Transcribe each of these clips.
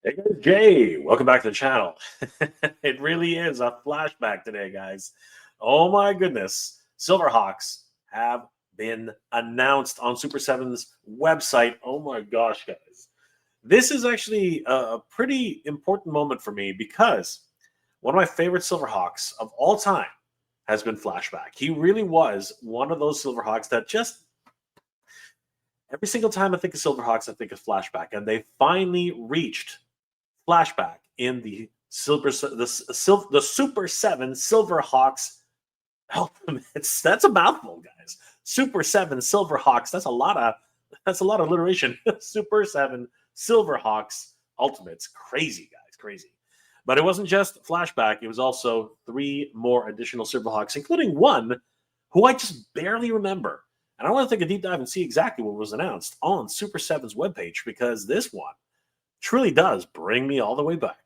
Hey guys, Jay, welcome back to the channel. It really is a flashback today, guys. Oh my goodness. Silverhawks have been announced on Super7's website. Oh my gosh, guys. This is actually a pretty important moment for me because one of my favorite Silverhawks of all time has been Flashback. He really was one of those Silverhawks that just every single time I think of Silverhawks, I think of Flashback, and they finally reached Flashback in the Super 7 Silverhawks Ultimates. That's a mouthful, guys. Super 7 Silverhawks. That's a lot of alliteration. Super 7 Silverhawks Ultimates. Crazy, guys. Crazy. But it wasn't just Flashback. It was also three more additional Silverhawks, including one who I just barely remember. And I want to take a deep dive and see exactly what was announced on Super 7's webpage because this one truly does bring me all the way back.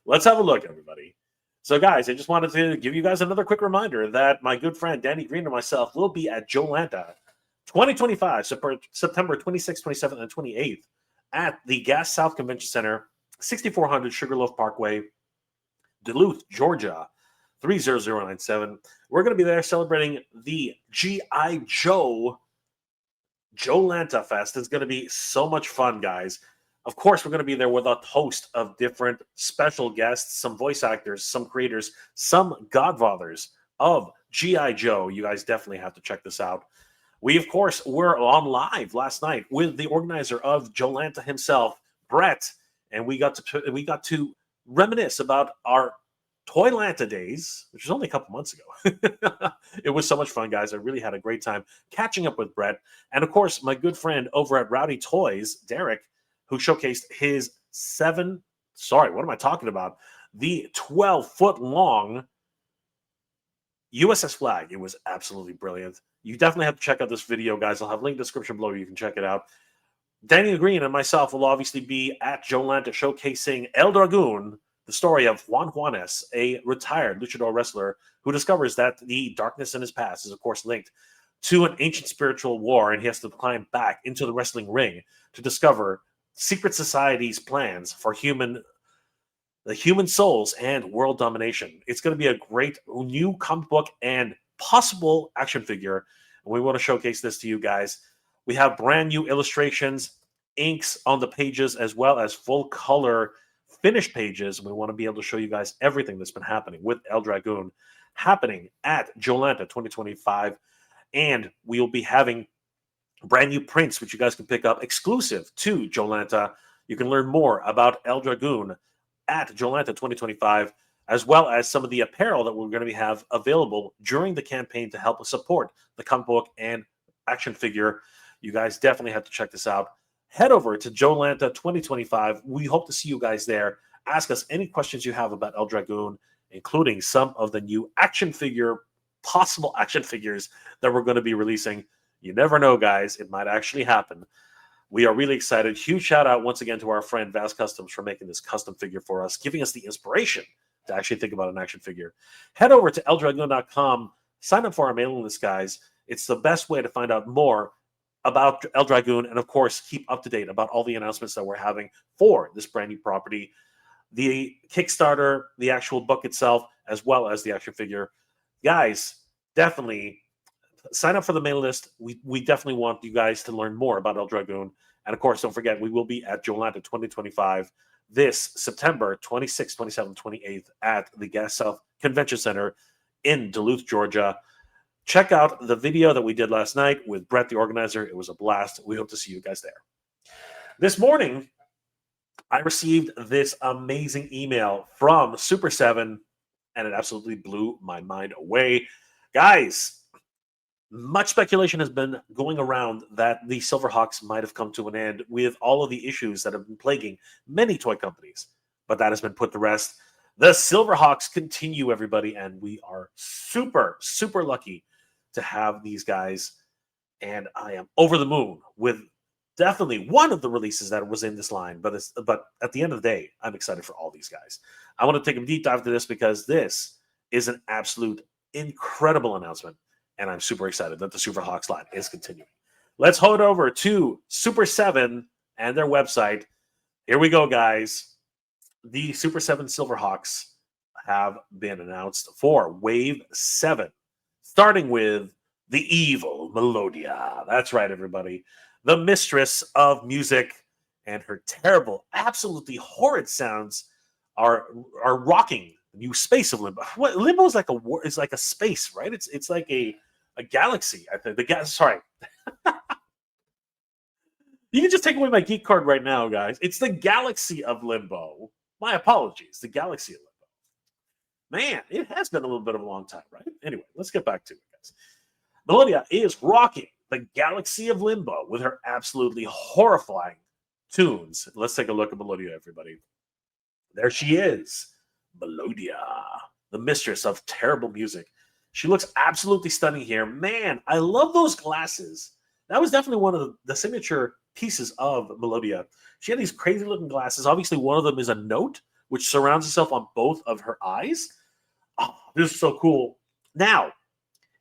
Let's have a look, everybody. So, guys, I just wanted to give you guys another quick reminder that my good friend Danny Green and myself will be at Jolanta 2025, September 26th, 27th, and 28th at the Gas South Convention Center, 6400 Sugarloaf Parkway, Duluth, Georgia, 30097. We're going to be there celebrating the G.I. Joe Jolanta Fest. It's going to be so much fun, guys. Of course, we're going to be there with a host of different special guests, some voice actors, some creators, some godfathers of G.I. Joe. You guys definitely have to check this out. We, of course, were on live last night with the organizer of Jolanta himself, Brett, and we got to reminisce about our Toylanta days, which was only a couple months ago. It was so much fun, guys. I really had a great time catching up with Brett. And of course, my good friend over at Rowdy Toys, Derek, who showcased his what am I talking about? The 12-foot long USS flag. It was absolutely brilliant. You definitely have to check out this video, guys. I'll have a link in the description below. You can check it out. Danny Green and myself will obviously be at Jolanta showcasing El Dragoon, the story of Juan Juanes, a retired luchador wrestler who discovers that the darkness in his past is, of course, linked to an ancient spiritual war, and he has to climb back into the wrestling ring to discover secret society's plans for the human souls and world domination. It's going to be a great new comic book and possible action figure, and we want to showcase this to you guys. We have brand new illustrations, inks on the pages, as well as full color finished pages. We want to be able to show you guys everything that's been happening with El Dragoon happening at Jolanta 2025. And we'll be having brand new prints, which you guys can pick up exclusive to Jolanta. You can learn more about El Dragoon at Jolanta 2025, as well as some of the apparel that we're going to have available during the campaign to help us support the comic book and action figure. You guys definitely have to check this out. Head over to Jolanta 2025. We hope to see you guys there. Ask us any questions you have about El Dragoon, including some of the new possible action figures that we're going to be releasing. You never know, guys. It might actually happen. We are really excited. Huge shout out once again to our friend Vaz Customs for making this custom figure for us, giving us the inspiration to actually think about an action figure. Head over to eldragoon.com. Sign up for our mailing list, guys. It's the best way to find out more about El Dragoon, and of course, keep up to date about all the announcements that we're having for this brand new property, the Kickstarter, the actual book itself, as well as the action figure. Guys, definitely sign up for the mailing list. We definitely want you guys to learn more about El Dragoon. And of course, don't forget, we will be at Jolanta 2025 this September 26th, 27th, 28th at the Gas South Convention Center in Duluth, Georgia. Check out the video that we did last night with Brett, the organizer. It was a blast. We hope to see you guys there. This morning, I received this amazing email from Super7, and it absolutely blew my mind away. Guys, much speculation has been going around that the Silverhawks might have come to an end with all of the issues that have been plaguing many toy companies, but that has been put to rest. The Silverhawks continue, everybody, and we are super, super lucky to have these guys, and I am over the moon with definitely one of the releases that was in this line. But at the end of the day, I'm excited for all these guys. I want to take a deep dive to this because this is an absolute incredible announcement, and I'm super excited that the Silverhawks line is continuing. Let's head over to Super7 and their website. Here we go, guys. The Super 7 Silverhawks have been announced for Wave 7, starting with the evil Melodia. That's right, everybody. The mistress of music and her terrible, absolutely horrid sounds are rocking the new space of Limbo. What Limbo is like is like a space, right? It's like a galaxy. I think sorry, you can just take away my geek card right now, guys. It's the galaxy of Limbo. My apologies. The galaxy of Limbo. Man, it has been a little bit of a long time, right? Anyway, let's get back to it, guys. Melodia is rocking the galaxy of Limbo with her absolutely horrifying tunes. Let's take a look at Melodia, everybody. There she is, Melodia, the mistress of terrible music. She looks absolutely stunning here. Man, I love those glasses. That was definitely one of the signature pieces of Melodia. She had these crazy looking glasses. Obviously, one of them is a note, which surrounds itself on both of her eyes. Oh, this is so cool. Now,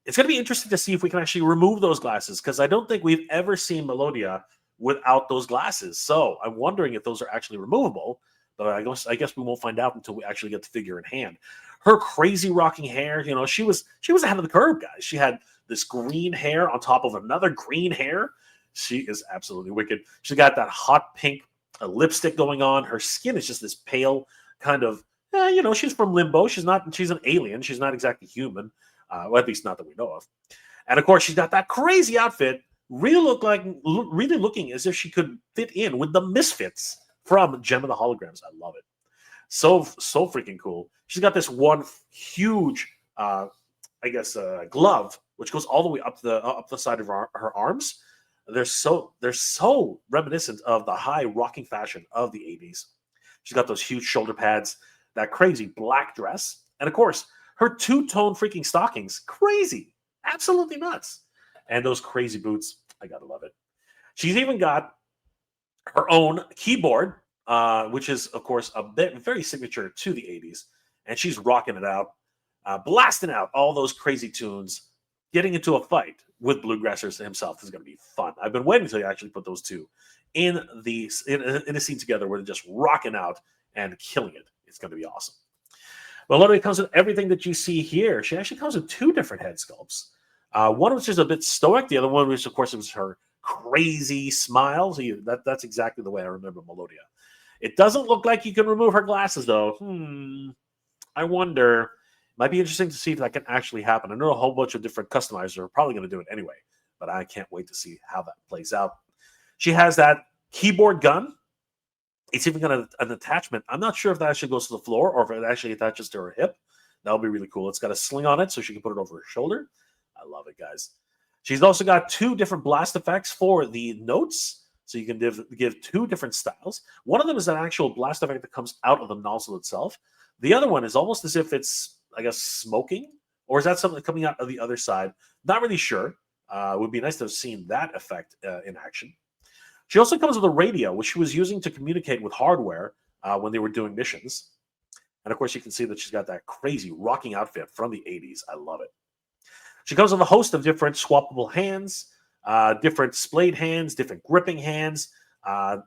it's going to be interesting to see if we can actually remove those glasses, because I don't think we've ever seen Melodia without those glasses. So I'm wondering if those are actually removable, but I guess we won't find out until we actually get the figure in hand. Her crazy rocking hair, she was ahead of the curve, guys. She had this green hair on top of another green hair. She is absolutely wicked. She's got that hot pink lipstick going on. Her skin is just this pale kind of, she's from Limbo. She's an alien. She's not exactly human. Well, at least not that we know of. And of course, she's got that crazy outfit, really looking as if she could fit in with the Misfits from Gem of the Holograms. I love it. So freaking cool. She's got this one huge, glove, which goes all the way up the side of her arms. They're so reminiscent of the high rocking fashion of the 80s. She's got those huge shoulder pads, that crazy black dress, and of course, her two-tone freaking stockings. Crazy. Absolutely nuts. And those crazy boots. I gotta love it. She's even got her own keyboard, which is, of course, very signature to the 80s. And she's rocking it out, blasting out all those crazy tunes, getting into a fight with Bluegrassers himself. This is going to be fun. I've been waiting until you actually put those two in a scene together where they're just rocking out and killing it. It's going to be awesome. Well, Melodia comes with everything that you see here. She actually comes with two different head sculpts. One which is a bit stoic. The other one, which of course was her crazy smile. So that's exactly the way I remember Melodia. It doesn't look like you can remove her glasses, though. I wonder. Might be interesting to see if that can actually happen. I know a whole bunch of different customizers are probably going to do it anyway, but I can't wait to see how that plays out. She has that keyboard gun. It's even got an attachment. I'm not sure if that actually goes to the floor or if it actually attaches to her hip. That'll be really cool. It's got a sling on it so she can put it over her shoulder. I love it, guys. She's also got two different blast effects for the notes. So you can give two different styles. One of them is an actual blast effect that comes out of the nozzle itself. The other one is almost as if it's, I guess, smoking. Or is that something coming out of the other side? Not really sure. It would be nice to have seen that effect in action. She also comes with a radio, which she was using to communicate with hardware when they were doing missions. And of course, you can see that she's got that crazy rocking outfit from the 80s. I love it. She comes with a host of different swappable hands, different splayed hands, different gripping hands,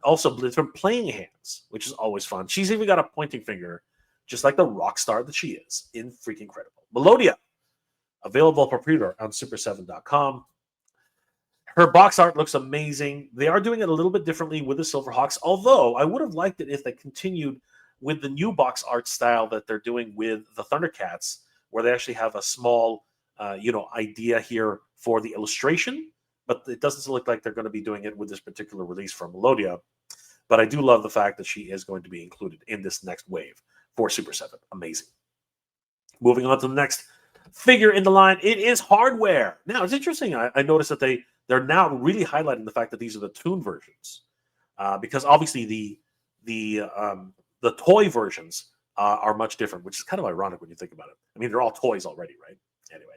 also different playing hands, which is always fun. She's even got a pointing finger, just like the rock star that she is. In freaking incredible. Melodia, available for pre-order on Super7.com. Her box art looks amazing. They are doing it a little bit differently with the Silverhawks, although I would have liked it if they continued with the new box art style that they're doing with the Thundercats, where they actually have a small, idea here for the illustration, but it doesn't look like they're going to be doing it with this particular release from Melodia. But I do love the fact that she is going to be included in this next wave for Super 7. Amazing. Moving on to the next figure in the line, it is Hardware. Now, it's interesting. I noticed that they're now really highlighting the fact that these are the tune versions, because obviously the toy versions are much different, which is kind of ironic when you think about it. I mean, they're all toys already, right? Anyway,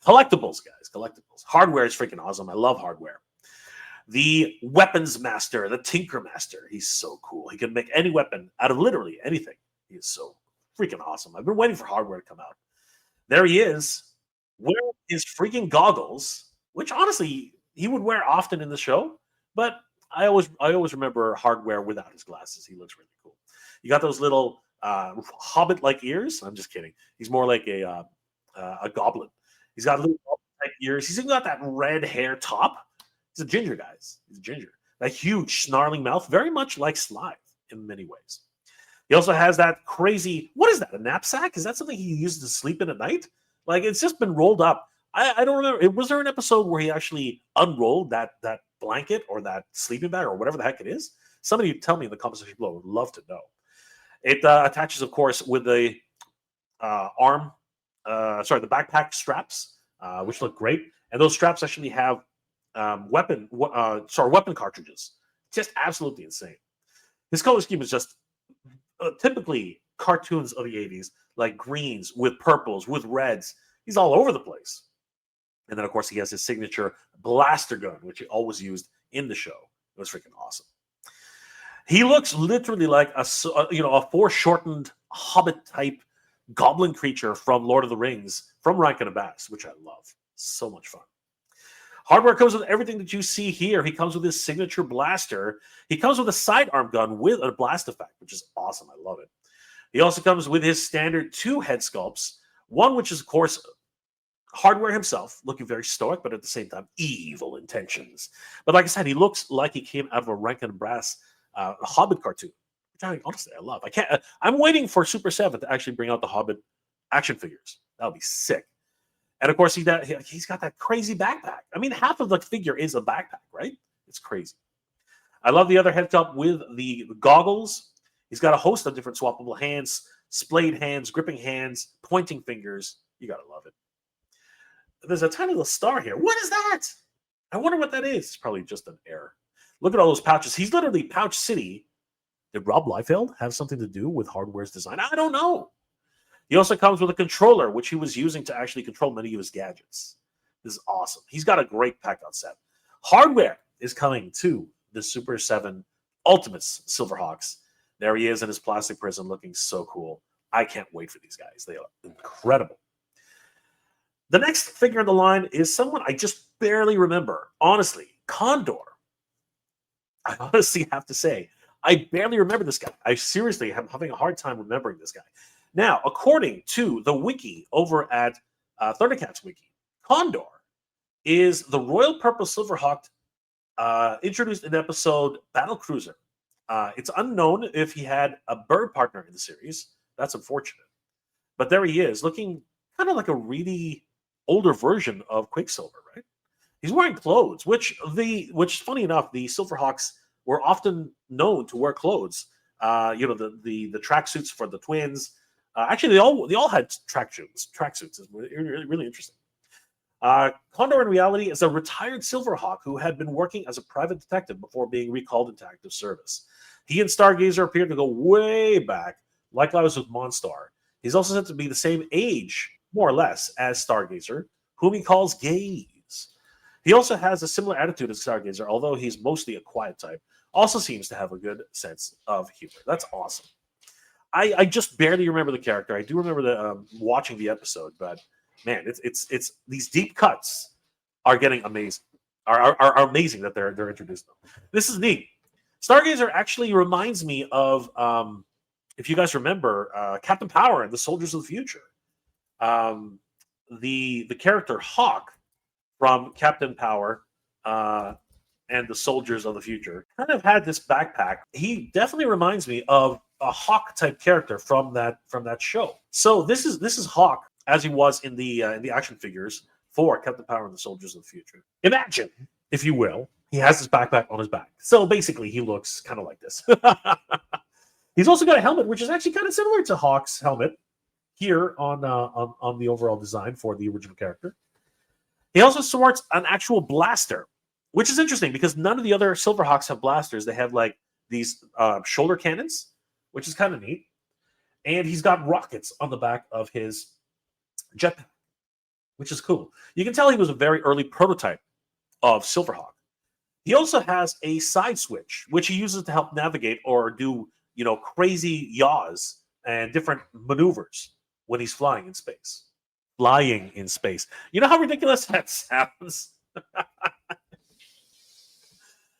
collectibles, guys, collectibles. Hardware is freaking awesome. I love Hardware. The Weapons Master, the Tinker Master. He's so cool. He can make any weapon out of literally anything. He is so freaking awesome. I've been waiting for Hardware to come out. There he is, wearing his freaking goggles, which honestly he would wear often in the show, but I always remember Hardware without his glasses. He looks really cool. You got those little hobbit-like ears. I'm just kidding. He's more like a goblin. He's got little goblin-type ears. He's even got that red hair top. He's a ginger, guys. He's a ginger. That huge snarling mouth, very much like Slive in many ways. He also has that crazy. What is that? A knapsack? Is that something he uses to sleep in at night? Like it's just been rolled up. I don't remember. Was there an episode where he actually unrolled that blanket or that sleeping bag or whatever the heck it is? Somebody tell me in the comment section below. Would love to know. It attaches, of course, with the the backpack straps, which look great, and those straps actually have weapon cartridges. Just absolutely insane. His color scheme is just typically cartoons of the 80s, like greens with purples, with reds. He's all over the place. And then, of course, he has his signature blaster gun, which he always used in the show. It was freaking awesome. He looks literally like a foreshortened hobbit-type goblin creature from Lord of the Rings, from Rankin Abass, which I love. So much fun. Hardware comes with everything that you see here. He comes with his signature blaster. He comes with a sidearm gun with a blast effect, which is awesome. I love it. He also comes with his standard 2 head sculpts. One, which is, of course, Hardware himself, looking very stoic, but at the same time, evil intentions. But like I said, he looks like he came out of a Rankin Brass Hobbit cartoon, which honestly I love. I'm waiting for Super 7 to actually bring out the Hobbit action figures. That would be sick. And of course, he's got that crazy backpack. I mean, half of the figure is a backpack, right? It's crazy. I love the other head top with the goggles. He's got a host of different swappable hands, splayed hands, gripping hands, pointing fingers. You gotta love it. There's a tiny little star here. What is that? I wonder what that is. It's probably just an error. Look at all those pouches. He's literally Pouch City. Did Rob Liefeld have something to do with Hardware's design? I don't know. He also comes with a controller, which he was using to actually control many of his gadgets. This is awesome. He's got a great pack-out set. Hardware is coming to the Super 7 Ultimates Silverhawks. There he is in his plastic prison looking so cool. I can't wait for these guys. They are incredible. The next figure in the line is someone I just barely remember. Honestly, Condor. I honestly have to say, I barely remember this guy. I seriously am having a hard time remembering this guy. Now, according to the wiki over at Thundercats Wiki, Condor is the Royal Purple Silverhawk introduced in episode Battle Cruiser. It's unknown if he had a bird partner in the series. That's unfortunate. But there he is, looking kind of like a really older version of Quicksilver, right? He's wearing clothes, which funny enough, the Silverhawks were often known to wear clothes. The tracksuits for the twins. Actually, they all had tracksuits. Tracksuits is really interesting. Condor, in reality, is a retired Silverhawk who had been working as a private detective before being recalled into active service. He and Stargazer appeared to go way back, like I was with Monstar. He's also said to be the same age, more or less, as Stargazer, whom he calls Gaze. He also has a similar attitude as Stargazer, although he's mostly a quiet type. Also seems to have a good sense of humor. That's awesome. I just barely remember the character. I do remember watching the episode, but man, it's these deep cuts are getting amazing. Are amazing that they're introduced. This is neat. Stargazer actually reminds me of if you guys remember Captain Power and the Soldiers of the Future. The character Hawk from Captain Power and the Soldiers of the Future kind of had this backpack. He definitely reminds me of a Hawk type character from that show. So this is Hawk as he was in the action figures for Captain Power and the Soldiers of the Future. Imagine, if you will, he has this backpack on his back. So basically, he looks kind of like this. He's also got a helmet, which is actually kind of similar to Hawk's helmet here on the overall design for the original character. He also sports an actual blaster, which is interesting because none of the other Silverhawks have blasters. They have like these shoulder cannons, which is kind of neat. And he's got rockets on the back of his jetpack, which is cool. You can tell he was a very early prototype of Silverhawk. He also has a side switch, which he uses to help navigate or do, crazy yaws and different maneuvers when he's flying in space. Flying in space. You know how ridiculous that sounds?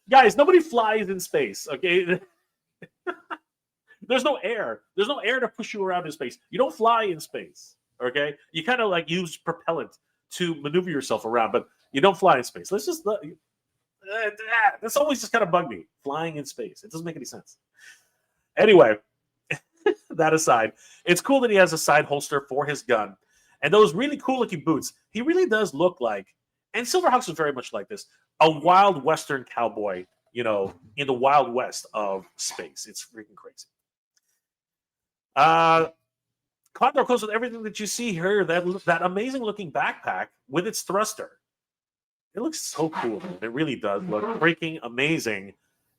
Guys, nobody flies in space, okay? There's no air. There's no air to push you around in space. You don't fly in space, okay? You kind of like use propellant to maneuver yourself around, but you don't fly in space. Let's just that's always just kind of bugged me. Flying in space. It doesn't make any sense. Anyway, that aside, it's cool that he has a side holster for his gun. And those really cool looking boots, he really does look like, and Silverhawks is very much like this, a wild Western cowboy, you know, in the Wild West of space. It's freaking crazy. Condor goes with everything that you see here, that amazing looking backpack with its thruster. It looks so cool. Man. It really does look freaking amazing.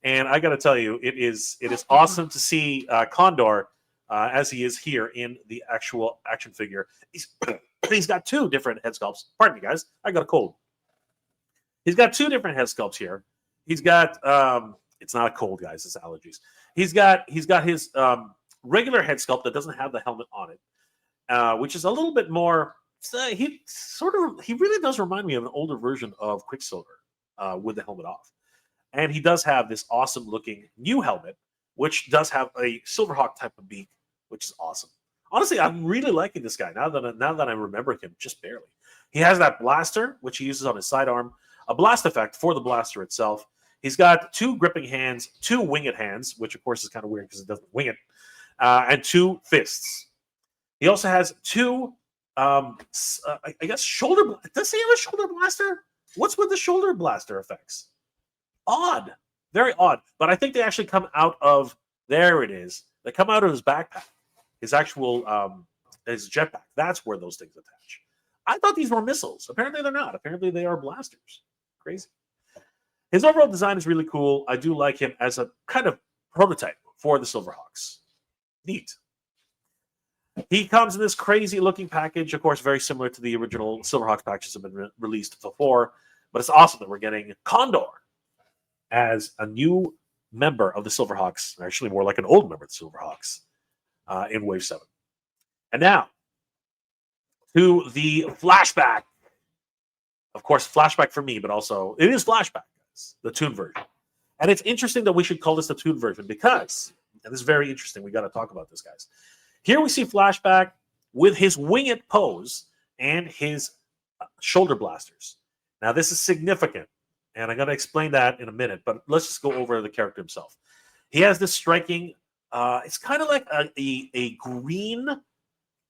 And I got to tell you, it is awesome to see Condor as he is here in the actual action figure. He's got two different head sculpts. Pardon me, guys. I got a cold. He's got two different head sculpts here. He's got it's not a cold, guys. It's allergies. He's got his regular head sculpt that doesn't have the helmet on it, which is a little bit more. He really does remind me of an older version of Quicksilver with the helmet off. And he does have this awesome looking new helmet, which does have a Silverhawk type of beak, which is awesome. Honestly, I'm really liking this guy now that I remember him just barely. He has that blaster, which he uses on his sidearm, a blast effect for the blaster itself. He's got two gripping hands, two winged hands, which of course is kind of weird because it doesn't wing it, and two fists. He also has two, I guess, shoulder. Does he have a shoulder blaster? What's with the shoulder blaster effects? Odd, very odd. But I think they actually come out of, there it is. They come out of his backpack, his actual his jetpack. That's where those things attach. I thought these were missiles. Apparently they're not. Apparently they are blasters. Crazy. His overall design is really cool. I do like him as a kind of prototype for the Silverhawks. Neat. He comes in this crazy looking package, of course, very similar to the original Silverhawks packages that have been released before. But it's awesome that we're getting Condor as a new member of the Silverhawks, actually more like an old member of the Silverhawks in Wave 7. And now, to the Flashback. Of course, Flashback for me, but also, it is Flashback, guys, the Toon version. And it's interesting that we should call this the Toon version because, and this is very interesting, we got to talk about this, guys. Here we see Flashback with his winged pose and his shoulder blasters. Now, this is significant. And I'm going to explain that in a minute, but let's just go over the character himself. He has this striking, it's kind of like a green,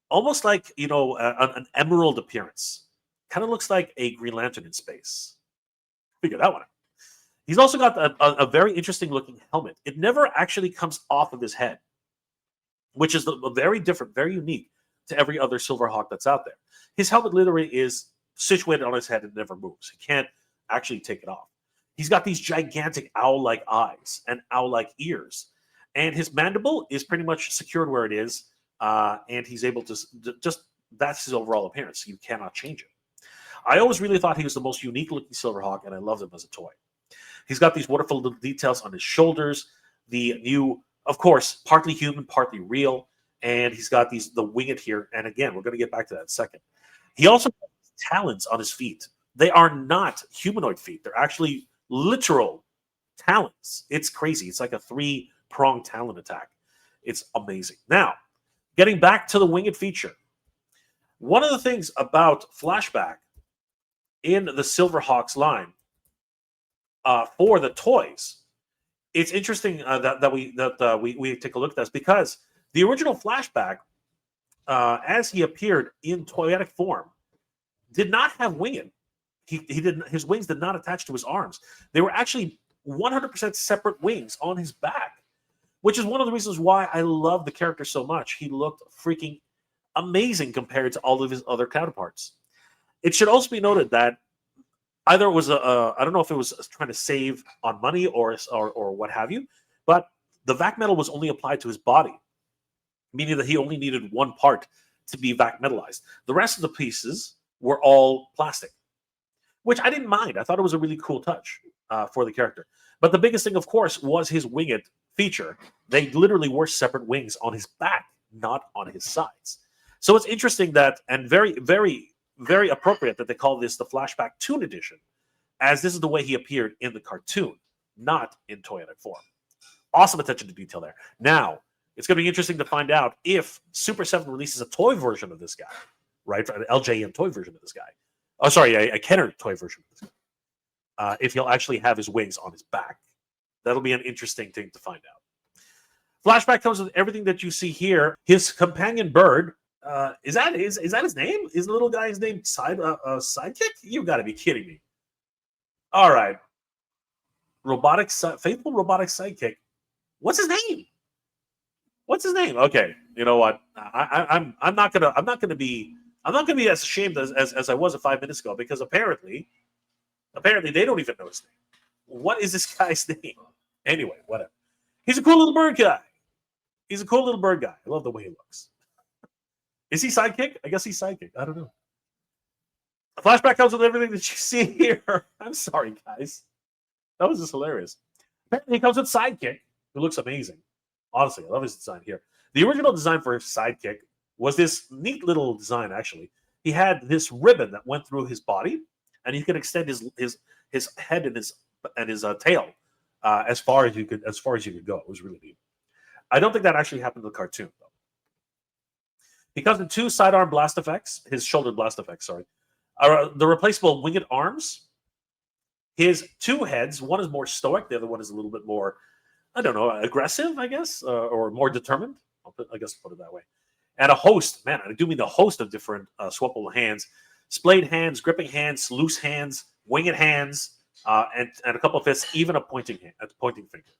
almost like, you know, an emerald appearance. Kind of looks like a Green Lantern in space. Figure that one out. He's also got a very interesting looking helmet. It never actually comes off of his head, which is very different, very unique to every other Silverhawk that's out there. His helmet literally is situated on his head and never moves. He can't actually take it off. He's got these gigantic owl-like eyes and owl-like ears. And his mandible is pretty much secured where it is. And he's able to just, that's his overall appearance. You cannot change it. I always really thought he was the most unique looking Silverhawk, and I loved him as a toy. He's got these wonderful little details on his shoulders, the new, of course, partly human, partly real. And he's got the winged here. And again, we're going to get back to that in a second. He also has talons on his feet. They are not humanoid feet. They're actually literal talons. It's crazy. It's like a 3-pronged talon attack. It's amazing. Now, getting back to the winged feature. One of the things about Flashback in the Silverhawks line for the toys, it's interesting that we take a look at this because the original Flashback, as he appeared in toyetic form, did not have winged. He didn't. His wings did not attach to his arms. They were actually 100% separate wings on his back, which is one of the reasons why I love the character so much. He looked freaking amazing compared to all of his other counterparts. It should also be noted that either it was I don't know if it was trying to save on money or what have you, but the vac metal was only applied to his body, meaning that he only needed one part to be vac metalized. The rest of the pieces were all plastic, which I didn't mind. I thought it was a really cool touch for the character. But the biggest thing, of course, was his winged feature. They literally were separate wings on his back, not on his sides. So it's interesting that, and very, very, very appropriate that they call this the Flashback Toon Edition, as this is the way he appeared in the cartoon, not in toyetic form. Awesome attention to detail there. Now, it's going to be interesting to find out if Super 7 releases a toy version of this guy, right? An LJN toy version of this guy. Oh, sorry, a Kenner toy version of this guy. If he'll actually have his wings on his back. That'll be an interesting thing to find out. Flashback comes with everything that you see here. His companion bird, is that his name? Is the little guy's name Sidekick? You got to be kidding me. All right. Faithful robotic sidekick. What's his name? What's his name? Okay, you know what? I'm not gonna be as ashamed as I was 5 minutes ago, because apparently they don't even know his name. What is this guy's name? Anyway, whatever. He's a cool little bird guy. I love the way he looks. Is he sidekick? I guess he's sidekick. I don't know. A flashback comes with everything that you see here. I'm sorry, guys. That was just hilarious. Apparently, he comes with Sidekick, who looks amazing. Honestly, I love his design here. The original design for Sidekick was this neat little design, actually. He had this ribbon that went through his body, and he could extend his head and his tail as far as you could go. It was really neat. I don't think that actually happened in the cartoon, though. He comes in 2 sidearm blast effects, his shoulder blast effects, sorry. The replaceable winged arms. His 2 heads, one is more stoic, the other one is a little bit more, I don't know, aggressive, I guess, or more determined. I guess I'll put it that way. And a host, man, I do mean the host of different swappable hands. Splayed hands, gripping hands, loose hands, winged hands, and a couple of fists, even a pointing finger.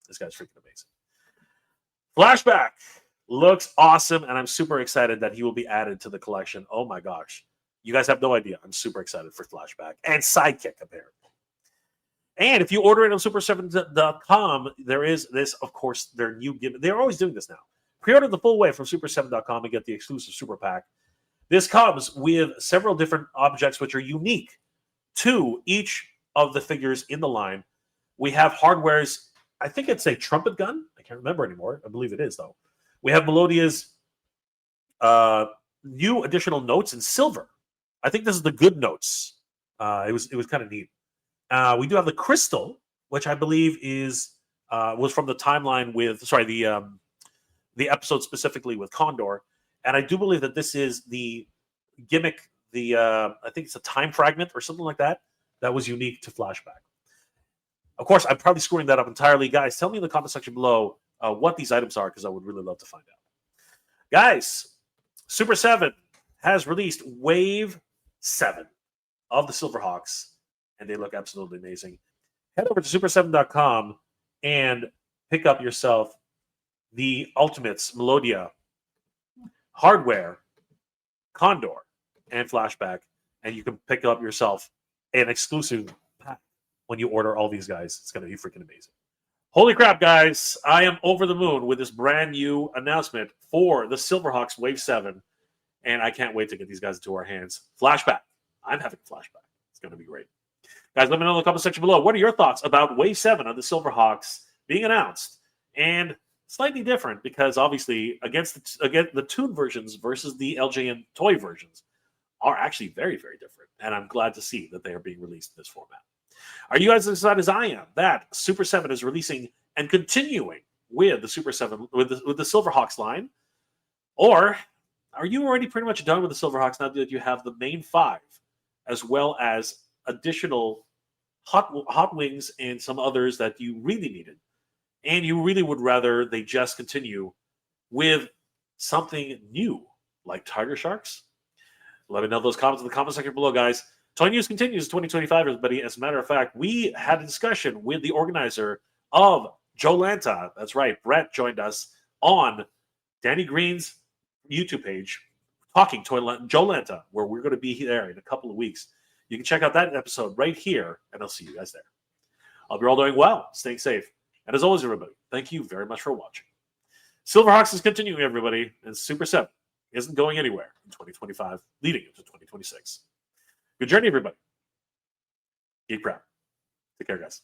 This guy's freaking amazing. Flashback looks awesome, and I'm super excited that he will be added to the collection. Oh my gosh. You guys have no idea. I'm super excited for Flashback and Sidekick, apparently. And if you order it on Super7.com, there is this, of course, their new gimmick. They're always doing this now. Pre-order the full way from Super7.com and get the exclusive Super Pack. This comes with several different objects which are unique to each of the figures in the line. We have Hardware's, I think it's a trumpet gun. I can't remember anymore. I believe it is, though. We have Melodia's new additional notes in silver. I think this is the good notes. It was kind of neat. We do have the crystal, which I believe was from the timeline with the episode specifically with Condor, and I do believe that this is the gimmick. I think it's a time fragment or something like that was unique to Flashback. Of course, I'm probably screwing that up entirely, guys. Tell me in the comment section below what these items are, because I would really love to find out. Guys, Super 7 has released Wave 7 of the Silverhawks, and they look absolutely amazing. Head over to Super7.com and pick up yourself the Ultimates, Melodia, Hardware, Condor, and Flashback, and you can pick up yourself an exclusive pack when you order all these guys. It's going to be freaking amazing. Holy crap, guys. I am over the moon with this brand new announcement for the Silverhawks Wave 7, and I can't wait to get these guys into our hands. Flashback. I'm having Flashback. It's going to be great. Guys, let me know in the comment section below. What are your thoughts about Wave 7 of the Silverhawks being announced? And slightly different, because obviously against the Toon versions versus the LJN toy versions are actually very, very different. And I'm glad to see that they are being released in this format. Are you guys as excited as I am that Super 7 is releasing and continuing with the Super 7 with the Silverhawks line? Or are you already pretty much done with the Silverhawks now that you have the main 5, as well as additional hot wings and some others that you really needed, and you really would rather they just continue with something new like Tiger Sharks? Let me know those comments in the comment section below, guys. Toy News continues 2025, everybody. As a matter of fact, we had a discussion with the organizer of Jolanta. That's right, Brett joined us on Danny Green's YouTube page talking Jolanta, where we're going to be there in a couple of weeks. You can check out that episode right here, and I'll see you guys there. I'll be all doing well, staying safe. And as always, everybody, thank you very much for watching. Silverhawks is continuing, everybody, and Super 7 isn't going anywhere in 2025, leading into 2026. Good journey, everybody. Keep proud. Take care, guys.